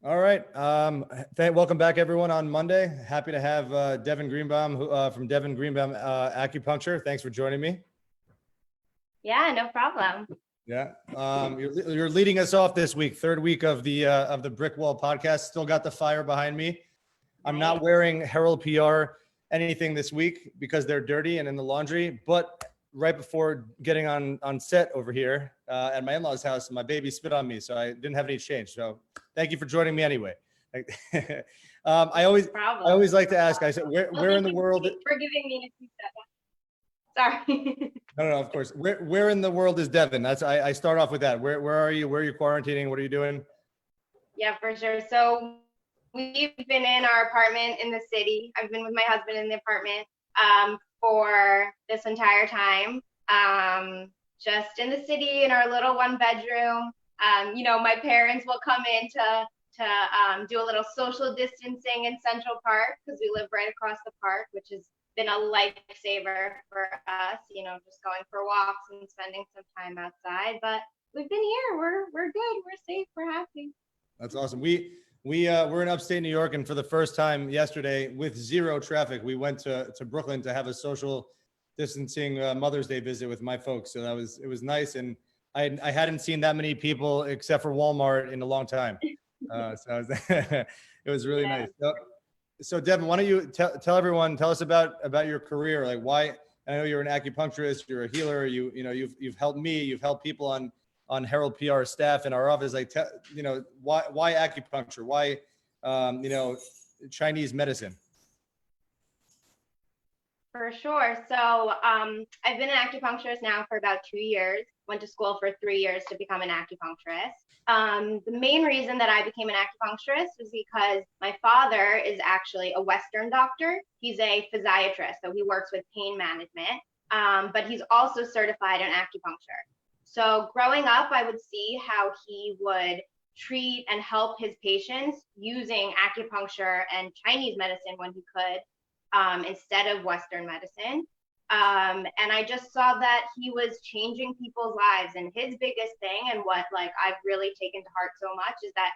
All right. Welcome back, everyone, on Monday. Happy to have Devon Greenbaum from Devon Greenbaum Acupuncture. Thanks for joining me. Yeah, no problem. Yeah. You're leading us off this week, third week of the Brick Wall podcast. Still got the fire behind me. I'm not wearing HeraldPR anything this week because they're dirty and in the laundry. But right before getting on set over here at my in-laws' house, my baby spit on me, so I didn't have any change. So thank you for joining me anyway. I always like to ask. I said, where in the world? For giving me a 2 seconds. Sorry. No, of course. Where in the world is Devon? I start off with that. Where are you? Where are you quarantining? What are you doing? Yeah, for sure. So we've been in our apartment in the city. I've been with my husband in the apartment for this entire time. Just in the city in our little 1-bedroom. My parents will come in to do a little social distancing in Central Park because we live right across the park, which has been a lifesaver for us, just going for walks and spending some time outside. But we've been here. We're good. We're safe. We're happy. That's awesome. We're in upstate New York, and for the first time yesterday, with zero traffic, we went to Brooklyn to have a social distancing Mother's Day visit with my folks. So it was nice, and I hadn't seen that many people except for Walmart in a long time. It was really nice. So Devon, why don't you tell us about your career? Like, why? I know you're an acupuncturist, you're a healer. You've helped me, you've helped people on HeraldPR staff in our office. Like, why acupuncture? Why, Chinese medicine? For sure. So I've been an acupuncturist now for about 2 years. Went to school for 3 years to become an acupuncturist. The main reason that I became an acupuncturist was because my father is actually a Western doctor. He's a physiatrist, so he works with pain management, but he's also certified in acupuncture. So growing up, I would see how he would treat and help his patients using acupuncture and Chinese medicine when he could, instead of Western medicine. And I just saw that he was changing people's lives. And his biggest thing, and what I've really taken to heart so much, is that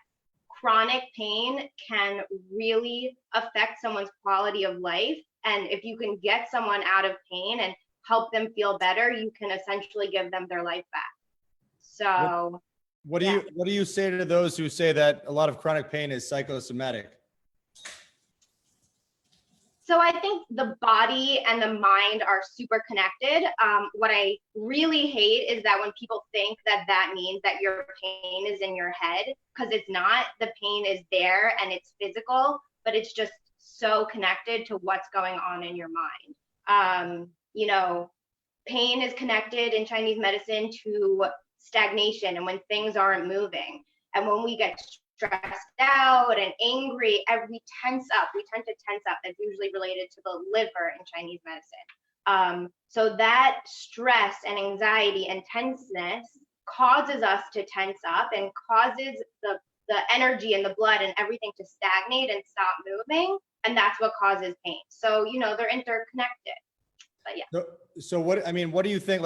chronic pain can really affect someone's quality of life. And if you can get someone out of pain and help them feel better, you can essentially give them their life back. So what do you say to those who say that a lot of chronic pain is psychosomatic? So I think the body and the mind are super connected. What I really hate is that when people think that means that your pain is in your head, because it's not. The pain is there and it's physical, but it's just so connected to what's going on in your mind. Pain is connected in Chinese medicine to stagnation and when things aren't moving. And when we get stressed out and angry, we tense up. We tend to tense up. That's usually related to the liver in Chinese medicine. So that stress and anxiety and tenseness causes us to tense up and causes the energy and the blood and everything to stagnate and stop moving. And that's what causes pain. So, they're interconnected. But yeah. So what do you think?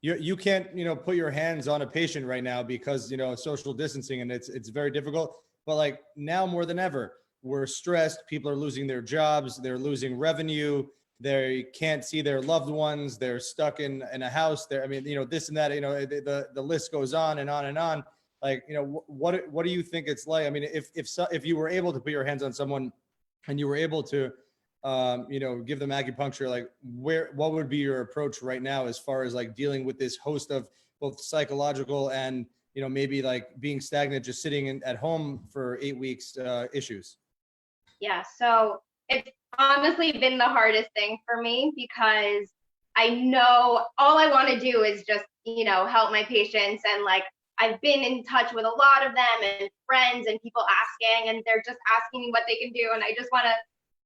You can't, put your hands on a patient right now because, social distancing, and it's very difficult. But now more than ever, we're stressed. People are losing their jobs. They're losing revenue. They can't see their loved ones. They're stuck in a house. This and that, the list goes on and on and on. What do you think it's like? If you were able to put your hands on someone and you were able to, give them acupuncture, what would be your approach right now as far as dealing with this host of both psychological and, maybe being stagnant, just sitting at home for 8 weeks issues? Yeah. So it's honestly been the hardest thing for me because I know all I want to do is just, help my patients. And I've been in touch with a lot of them and friends and people asking, and they're just asking me what they can do. And I just want to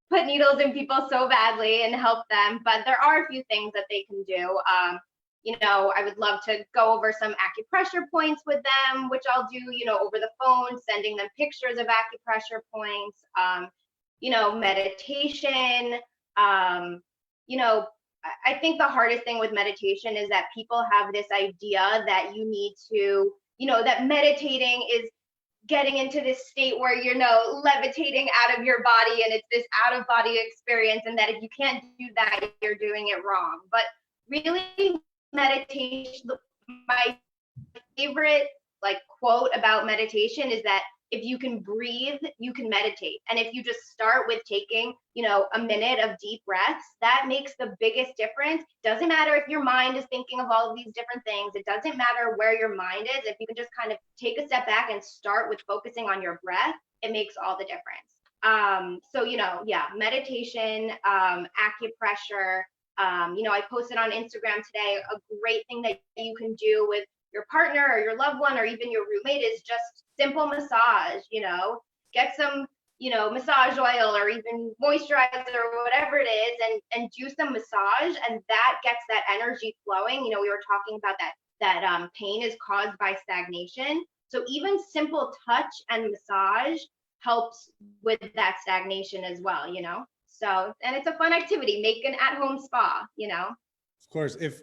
put needles in people so badly and help them. But there are a few things that they can do. I would love to go over some acupressure points with them, which I'll do, over the phone, sending them pictures of acupressure points, meditation. I think the hardest thing with meditation is that people have this idea that you need to, that meditating is getting into this state where you're levitating out of your body and it's this out of body experience, and that if you can't do that, you're doing it wrong. But really, meditation, my favorite like quote about meditation is that if you can breathe, you can meditate. And if you just start with taking, a minute of deep breaths, that makes the biggest difference. Doesn't matter if your mind is thinking of all of these different things. It doesn't matter where your mind is. If you can just kind of take a step back and start with focusing on your breath, it makes all the difference. So, meditation, acupressure. I posted on Instagram today, a great thing that you can do with your partner or your loved one or even your roommate is just simple massage. Get some massage oil or even moisturizer or whatever it is, and do some massage, and that gets that energy flowing. We were talking about that pain is caused by stagnation, so even simple touch and massage helps with that stagnation as well. So, and it's a fun activity. Make an at-home spa. Of course, if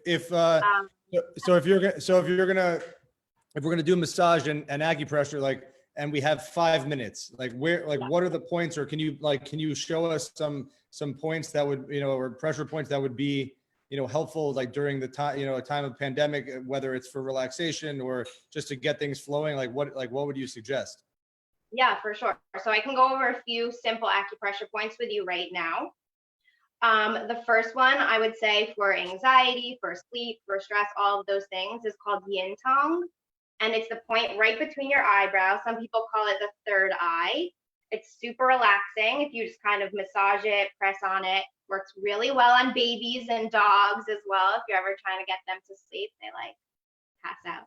we're gonna do massage and acupressure, like, and we have 5 minutes, like what are the points, or can you show us some points that would, or pressure points that would be, helpful, like during the time, a time of pandemic, whether it's for relaxation or just to get things flowing, what would you suggest? Yeah, for sure. So I can go over a few simple acupressure points with you right now. The first one I would say for anxiety, for sleep, for stress, all of those things is called yin tong. And it's the point right between your eyebrows. Some people call it the third eye. It's super relaxing. If you just kind of massage it, press on it, works really well on babies and dogs as well. If you're ever trying to get them to sleep, they pass out.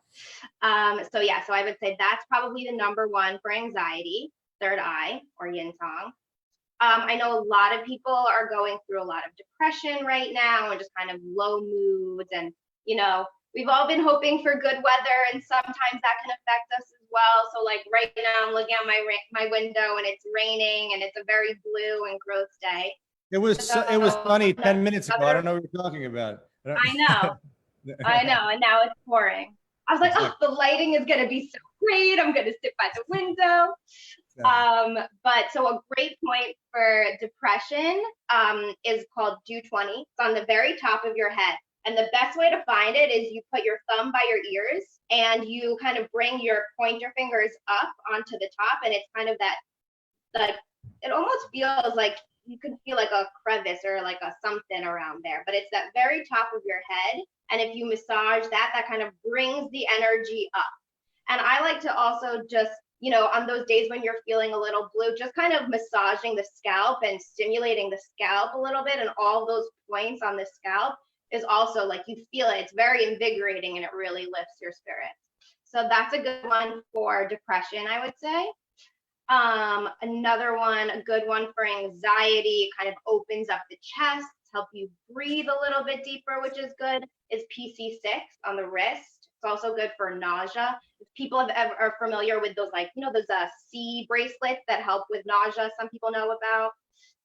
So I would say that's probably the number one for anxiety, third eye or yin tong. I know a lot of people are going through a lot of depression right now and just kind of low moods, and we've all been hoping for good weather, and sometimes that can affect us as well. So right now I'm looking out my window and it's raining and it's a very blue and gross day. It was sunny 10 minutes ago. I don't know what you're talking about. I know. And now it's pouring. I was like, oh, the lighting is going to be so great. I'm going to sit by the window. But so a great point for depression is called Do 20. It's on the very top of your head. And the best way to find it is you put your thumb by your ears and you kind of point your fingers up onto the top. And it's kind of it almost feels like you could feel like a crevice or like a something around there, but it's that very top of your head. And if you massage that kind of brings the energy up. And I like to also just, on those days when you're feeling a little blue, just kind of massaging the scalp and stimulating the scalp a little bit, and all those points on the scalp is also you feel it. It's very invigorating and it really lifts your spirits. So that's a good one for depression, I would say. Another one, a good one for anxiety, kind of opens up the chest, help you breathe a little bit deeper, which is good, is PC6 on the wrist. It's also good for nausea. If people are familiar with those, those C bracelets that help with nausea, some people know about.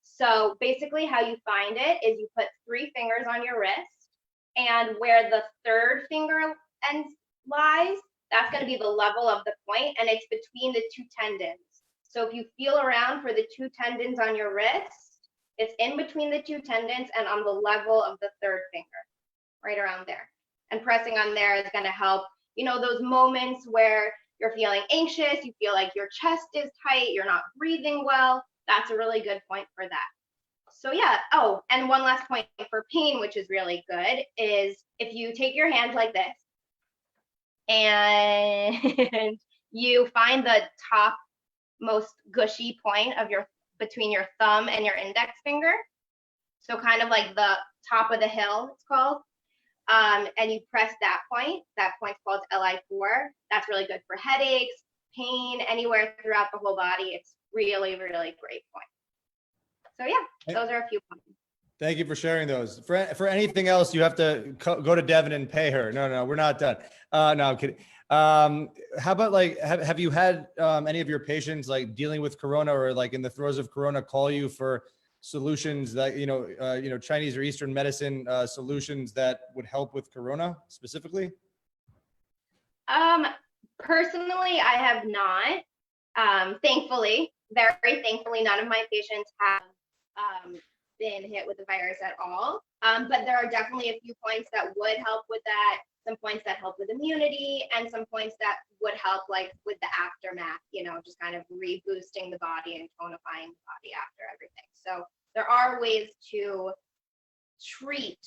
So basically how you find it is you put 3 fingers on your wrist, and where the third finger end lies, that's going to be the level of the point, and it's between the 2 tendons. So if you feel around for the 2 tendons on your wrist, it's in between the 2 tendons and on the level of the third finger, right around there. And pressing on there is going to help, those moments where you're feeling anxious, you feel like your chest is tight, you're not breathing well. That's a really good point for that. So yeah. Oh, and one last point for pain, which is really good, is if you take your hand like this and you find the top most gushy point of between your thumb and your index finger, so kind of like the top of the hill, it's called, and you press that point's called LI4. That's really good for headaches, pain, anywhere throughout the whole body. It's really, really great point. So yeah, those are a few points. Thank you for sharing those. For anything else, you have to go to Devon and pay her. No, we're not done. No, I'm kidding. How about have you had any of your patients dealing with Corona or in the throes of Corona call you for solutions that, Chinese or Eastern medicine solutions that would help with Corona specifically? Personally, I have not. Thankfully, very thankfully, none of my patients have been hit with the virus at all. But there are definitely a few points that would help with that, some points that help with immunity, and some points that would help like with the aftermath, just kind of reboosting the body and tonifying the body after everything. So there are ways to treat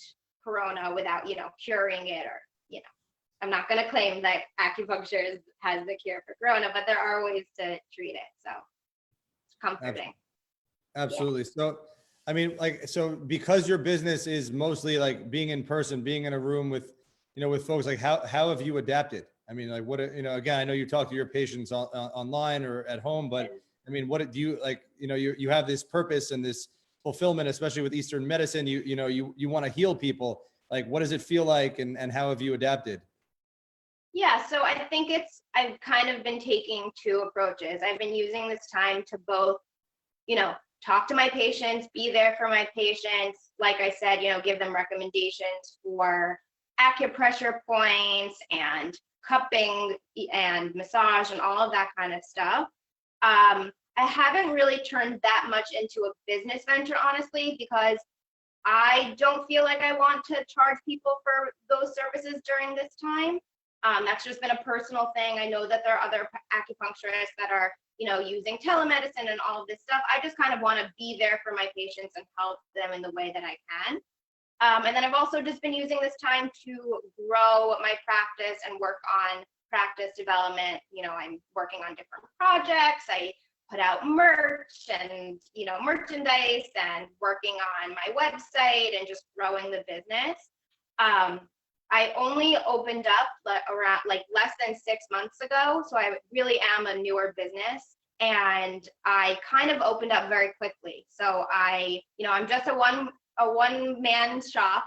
corona without, curing it or, I'm not going to claim that acupuncture has the cure for corona, but there are ways to treat it. So it's comforting. Absolutely. Yeah. So, I mean, so because your business is mostly like being in person, being in a room with, with folks, like how have you adapted? I mean, like what, again, I know you talk to your patients online or at home, but I mean, what do you like, you have this purpose and this fulfillment, especially with Eastern medicine, you want to heal people. Like, what does it feel like and how have you adapted? Yeah, so I think I've kind of been taking two approaches. I've been using this time to both, talk to my patients, be there for my patients. Like I said, give them recommendations for acupressure points and cupping and massage and all of that kind of stuff. I haven't really turned that much into a business venture, honestly, because I don't feel like I want to charge people for those services during this time. That's just been a personal thing. I know that there are other acupuncturists that are, using telemedicine and all of this stuff. I just kind of want to be there for my patients and help them in the way that I can. And then I've also just been using this time to grow my practice and work on practice development. I'm working on different projects. I put out merch and, merchandise and working on my website and just growing the business. I only opened up around less than 6 months ago. So I really am a newer business and I kind of opened up very quickly. So I'm just a one-man shop,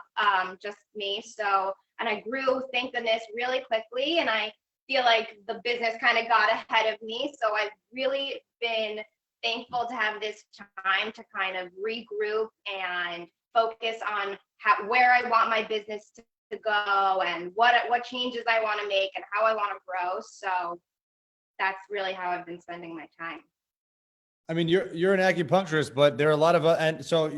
just me. So, and I grew, thank goodness, really quickly. And I feel like the business kind of got ahead of me. So I've really been thankful to have this time to kind of regroup and focus on where I want my business to go and what changes I want to make and how I want to grow. So that's really how I've been spending my time. I mean, you're an acupuncturist, but there are a lot of,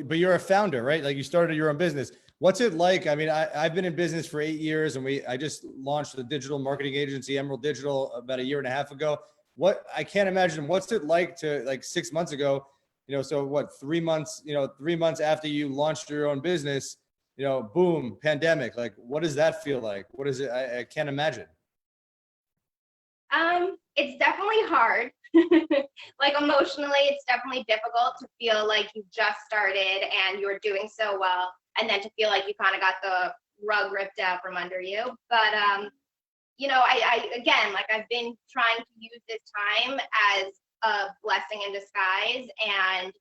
but you're a founder, right? Like you started your own business. What's it like? I mean, I've been in business for 8 years and I just launched the digital marketing agency, Emerald Digital, about 1.5 years ago. I can't imagine what's it like to 6 months ago, so what, 3 months, 3 months after you launched your own business, boom, pandemic. Like, what does that feel like? What is it? I can't imagine. It's definitely hard. Like emotionally, it's definitely difficult to feel like you just started and you're doing so well, and then to feel like you kind of got the rug ripped out from under you. But I again, like I've been trying to use this time as a blessing in disguise and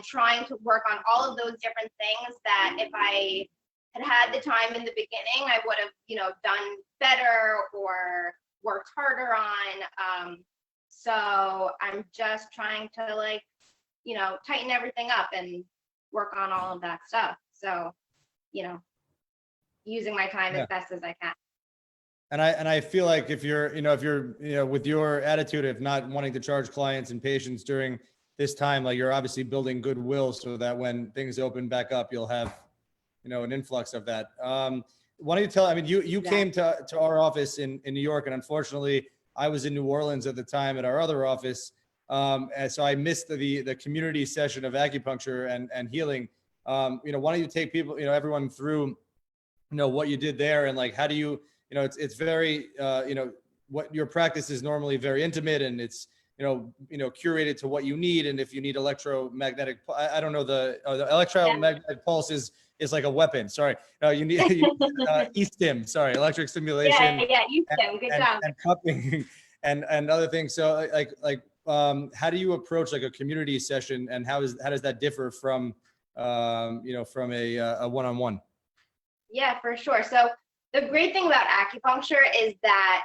trying to work on all of those different things that if I had the time in the beginning, I would have, done better or worked harder on. So I'm just trying to tighten everything up and work on all of that stuff. So, using my time as best as I can. And I feel like if you're with your attitude of not wanting to charge clients and patients during this time, like you're obviously building goodwill so that when things open back up, you'll have, an influx of that. Why don't you tell, I mean, you came to our office in New York, and unfortunately I was in New Orleans at the time at our other office. And so I missed the community session of acupuncture and healing. Why don't you take people, everyone through, what you did there and like, how do you, it's very, what your practice is normally very intimate and it's, curated to what you need. And if you need electromagnetic, I don't know, the electromagnetic pulse is like a weapon. Sorry. You need e-stim, sorry, electric stimulation. Yeah, e-stim, good job. And cupping and other things. So how do you approach like a community session and how does that differ from, from a one-on-one? Yeah, for sure. So the great thing about acupuncture is that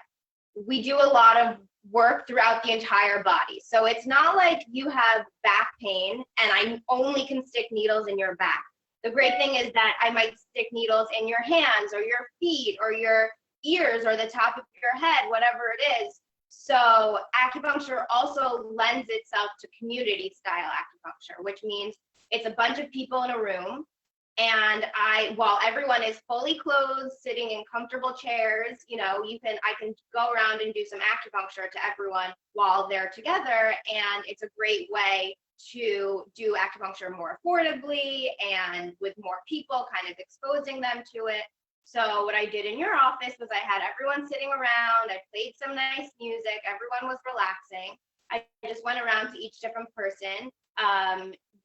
we do a lot of work throughout the entire body. So it's not like you have back pain and I only can stick needles in your back. The great thing is that I might stick needles in your hands or your feet or your ears or the top of your head, whatever it is. So acupuncture also lends itself to community style acupuncture, which means it's a bunch of people in a room. And while everyone is fully clothed, sitting in comfortable chairs, I can go around and do some acupuncture to everyone while they're together. And it's a great way to do acupuncture more affordably and with more people, kind of exposing them to it. So what I did in your office was I had everyone sitting around, I played some nice music, everyone was relaxing. I just went around to each different person,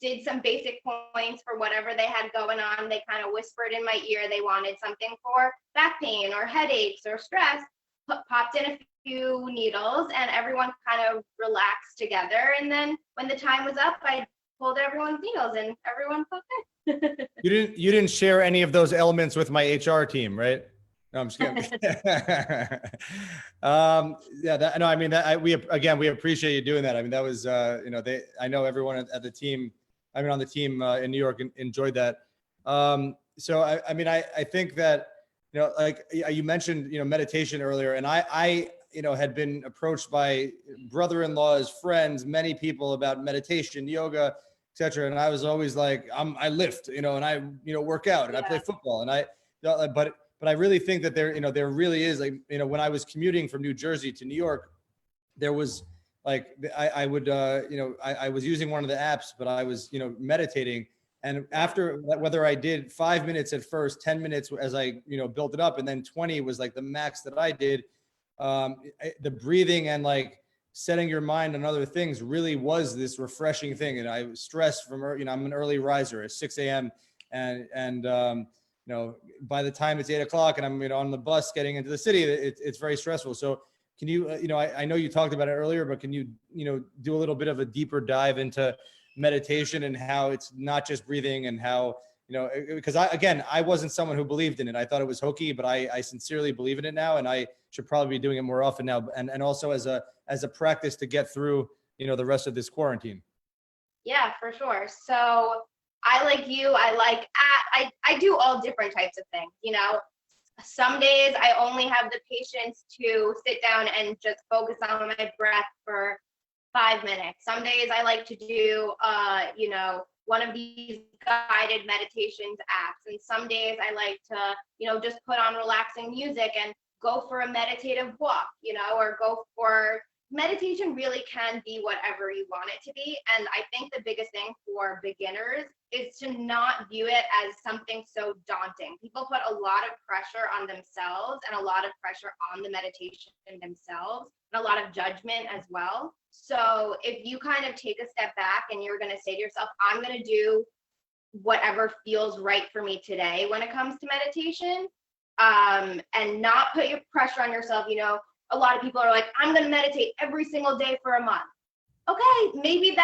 did some basic points for whatever they had going on. They kind of whispered in my ear they wanted something for back pain or headaches or stress, popped in a few needles, and everyone kind of relaxed together. And then when the time was up, I pulled everyone's needles and everyone felt good. You didn't share any of those elements with my HR team, right? No, I'm just kidding. We appreciate you doing that. I mean, that was, I know everyone at the team, on the team in New York enjoyed that. I think that, like you mentioned, meditation earlier, and I had been approached by brother-in-laws, friends, many people about meditation, yoga, etc. And I was always like, I lift, and I, work out, and I play football, and but I really think that there really is, like, when I was commuting from New Jersey to New York, there was like, I was using one of the apps, but I was, meditating. And after, whether I did 5 minutes at first, 10 minutes as I, built it up, and then 20 was like the max that I did, the breathing and like setting your mind on other things really was this refreshing thing. And I was stressed from, I'm an early riser at 6 a.m. And by the time it's 8 o'clock and I'm, on the bus getting into the city, it's very stressful. So can you, I know you talked about it earlier, but can you, do a little bit of a deeper dive into meditation and how it's not just breathing, and how, because I wasn't someone who believed in it. I thought it was hokey, but I sincerely believe in it now, and I should probably be doing it more often now, and also as a practice to get through, the rest of this quarantine. Yeah, for sure. So I, like you, I do all different types of things. Some days I only have the patience to sit down and just focus on my breath for 5 minutes. Some days I like to do, one of these guided meditations apps. And some days I like to, just put on relaxing music and go for a meditative walk, or go for meditation. Really can be whatever you want it to be. And I think the biggest thing for beginners is to not view it as something so daunting. People put a lot of pressure on themselves and a lot of pressure on the meditation themselves, and a lot of judgment as well. So if you kind of take a step back and you're going to say to yourself, I'm going to do whatever feels right for me today when it comes to meditation, and not put your pressure on yourself. A lot of people are like, I'm going to meditate every single day for a month. Okay, maybe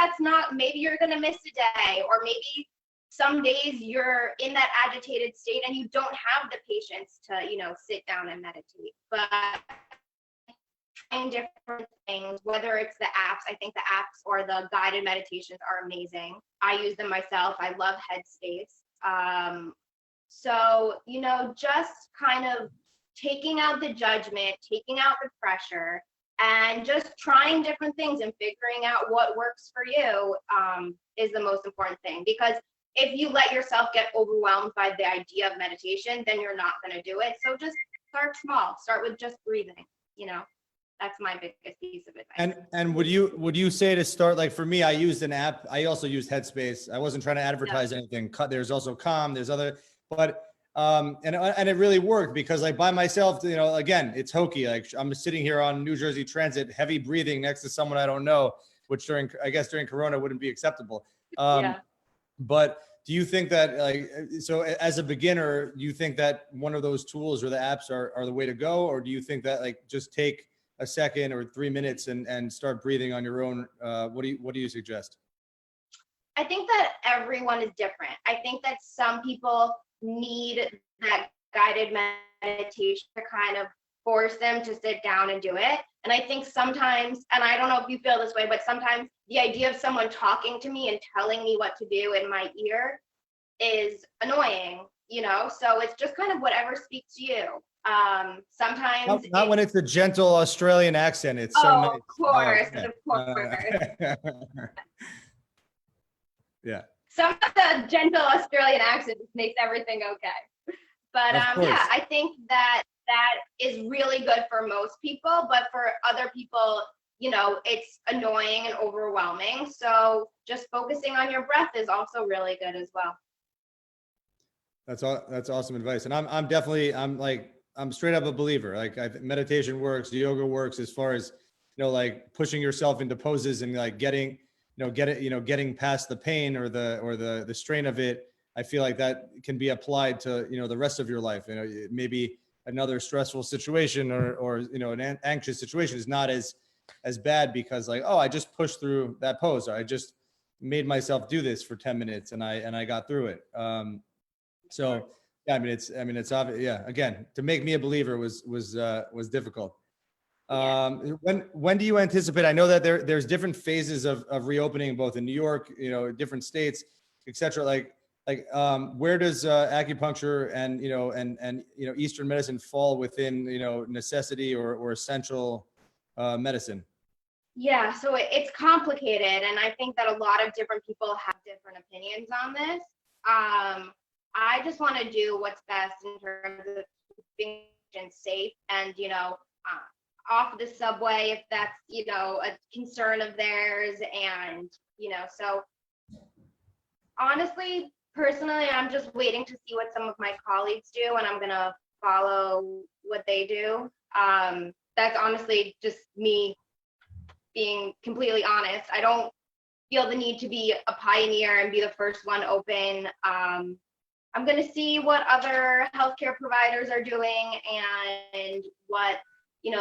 maybe you're going to miss a day, or maybe some days you're in that agitated state and you don't have the patience to, sit down and meditate. But trying different things, whether it's the apps, I think the apps or the guided meditations are amazing. I use them myself. I love Headspace. So, just kind of taking out the judgment, taking out the pressure, and just trying different things and figuring out what works for you is the most important thing. Because if you let yourself get overwhelmed by the idea of meditation, then you're not going to do it. So just start small. Start with just breathing. That's my biggest piece of advice. And would you say to start, like for me, I used an app. I also used Headspace. I wasn't trying to advertise anything. There's also Cohn. There's other, but and it really worked, because like by myself, again, it's hokey. Like I'm sitting here on New Jersey Transit, heavy breathing next to someone I don't know, which during Corona wouldn't be acceptable. But do you think that, like, so as a beginner, do you think that one of those tools or the apps are the way to go? Or do you think that, like, just take a second or 3 minutes and start breathing on your own? What do you suggest? I think that everyone is different. I think that some people need that guided meditation to kind of force them to sit down and do it. And I think sometimes, and I don't know if you feel this way, but sometimes the idea of someone talking to me and telling me what to do in my ear is annoying, so it's just kind of whatever speaks to you. Sometimes Not when it's a gentle Australian accent. It's so oh, nice. of course, Yeah. of course. Yeah, Some of the gentle Australian accent just makes everything okay. But of yeah, course. I think that that is really good for most people, but for other people, it's annoying and overwhelming. So just focusing on your breath is also really good as well. That's all. That's awesome advice. And I'm straight up a believer. Like meditation works, yoga works as far as, like pushing yourself into poses and like getting past the pain or the strain of it. I feel like that can be applied to, the rest of your life. Maybe another stressful situation or an anxious situation is not as bad because like, oh, I just pushed through that pose, or I just made myself do this for 10 minutes and I got through it. So yeah, it's obvious. Yeah, again, to make me a believer was difficult. Yeah. When do you anticipate? I know that there's different phases of reopening, both in New York, different states, etc. Where does acupuncture and Eastern medicine fall within necessity or essential medicine? Yeah, so it's complicated, and I think that a lot of different people have different opinions on this. I just want to do what's best in terms of keeping patients safe and, off the subway if that's, a concern of theirs. And, so honestly, personally, I'm just waiting to see what some of my colleagues do, and I'm going to follow what they do. That's honestly just me being completely honest. I don't feel the need to be a pioneer and be the first one open. I'm going to see what other healthcare providers are doing and what,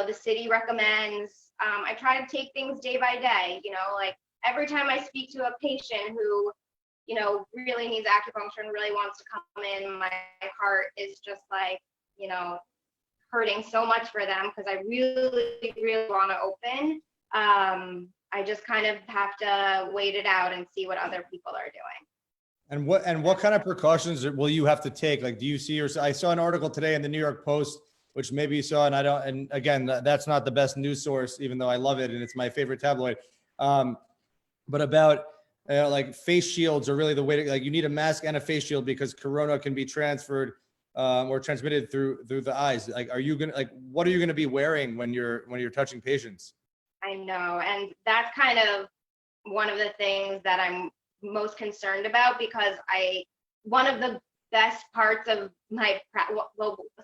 the city recommends. I try to take things day by day, like every time I speak to a patient who, really needs acupuncture and really wants to come in, my heart is just like, hurting so much for them because I really, really want to open. I just kind of have to wait it out and see what other people are doing. And what kind of precautions will you have to take? Like, do you see I saw an article today in the New York Post, which maybe you saw, and again, that's not the best news source, even though I love it and it's my favorite tabloid. But about like face shields are really the way to, like, you need a mask and a face shield because Corona can be transferred or transmitted through the eyes. Like, what are you gonna be wearing when you're touching patients? I know, and that's kind of one of the things that I'm most concerned about because one of the best parts of my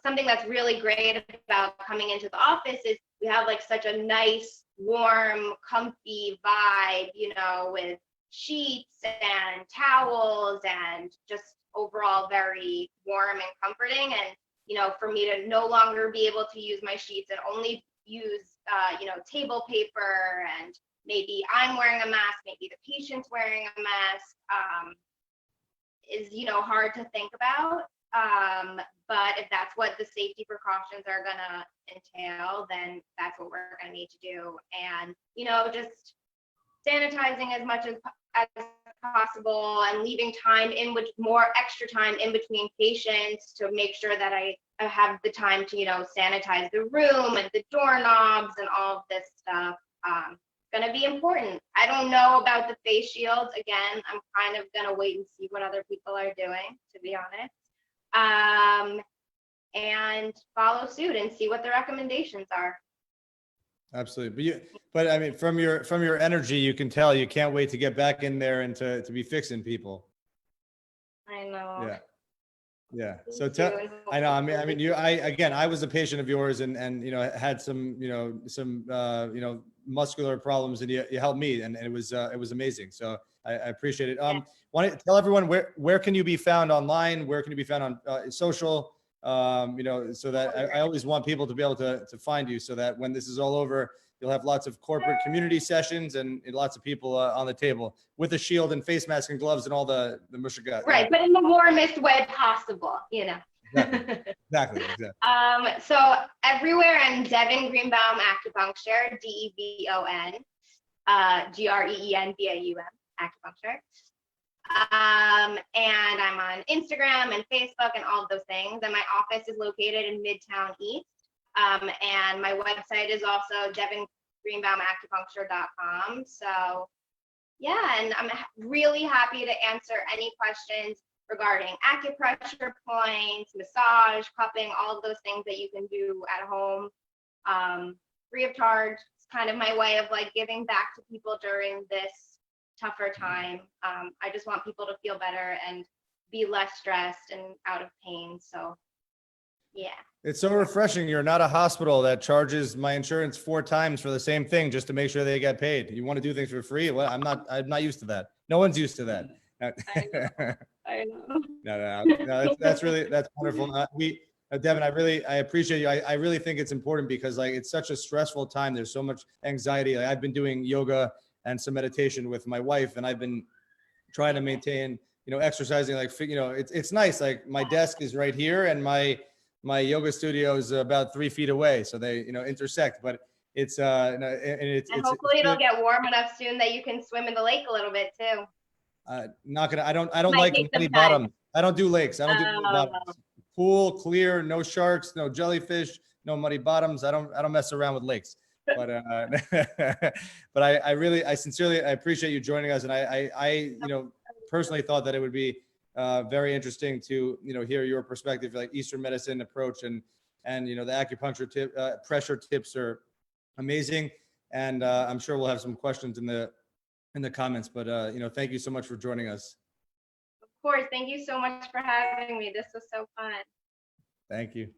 something that's really great about coming into the office is we have like such a nice, warm, comfy vibe, with sheets and towels and just overall very warm and comforting. And, for me to no longer be able to use my sheets and only use, table paper, and maybe I'm wearing a mask, maybe the patient's wearing a mask, is, hard to think about. But if that's what the safety precautions are gonna entail, then that's what we're gonna need to do. And, just sanitizing as much as possible and leaving more extra time in between patients to make sure that I have the time to, sanitize the room and the doorknobs and all of this stuff. Going to be important. I don't know about the face shields. Again, I'm kind of going to wait and see what other people are doing, to be honest, and follow suit and see what the recommendations are. Absolutely. But I mean, from your energy, you can tell you can't wait to get back in there and to be fixing people. I know. Yeah. Yeah. So I know. I was a patient of yours and had some, muscular problems, and you helped me, and it was amazing. So I appreciate it. Want to tell everyone where can you be found online? Where can you be found on social? So that I always want people to be able to find you, so that when this is all over, you'll have lots of corporate community sessions and lots of people on the table with a shield and face mask and gloves and all the mushigat. Right, but in the warmest way possible, Exactly. So everywhere I'm Devon Greenbaum Acupuncture, DEVON, GREENBAUM Acupuncture. And I'm on Instagram and Facebook and all of those things. And my office is located in Midtown East. And my website is also devongreenbaumacupuncture.com. So yeah, and I'm really happy to answer any questions regarding acupressure points, massage, cupping, all of those things that you can do at home, free of charge. It's kind of my way of like giving back to people during this tougher time. I just want people to feel better and be less stressed and out of pain. So yeah. It's so refreshing. You're not a hospital that charges my insurance 4 times for the same thing just to make sure they get paid. You want to do things for free? Well, I'm not used to that. No one's used to that. I know. No, that's wonderful. Devin, I appreciate you. I really think it's important because like it's such a stressful time. There's so much anxiety. Like, I've been doing yoga and some meditation with my wife, and I've been trying to maintain, exercising. Like, it's nice. Like my desk is right here, and my yoga studio is about 3 feet away, so they intersect. But it's and hopefully it'll get warm enough soon that you can swim in the lake a little bit too. Not gonna. I don't Might like take some muddy time. bottoms. I don't do lakes. I don't do muddy bottoms. Pool, clear, no sharks, no jellyfish, no muddy bottoms. I don't mess around with lakes. But but I sincerely appreciate you joining us, and I personally thought that it would be very interesting to hear your perspective, like Eastern medicine approach, and the acupuncture pressure tips are amazing, and I'm sure we'll have some questions in the comments. But thank you so much for joining us. Of course, thank you so much for having me. This was so fun. Thank you.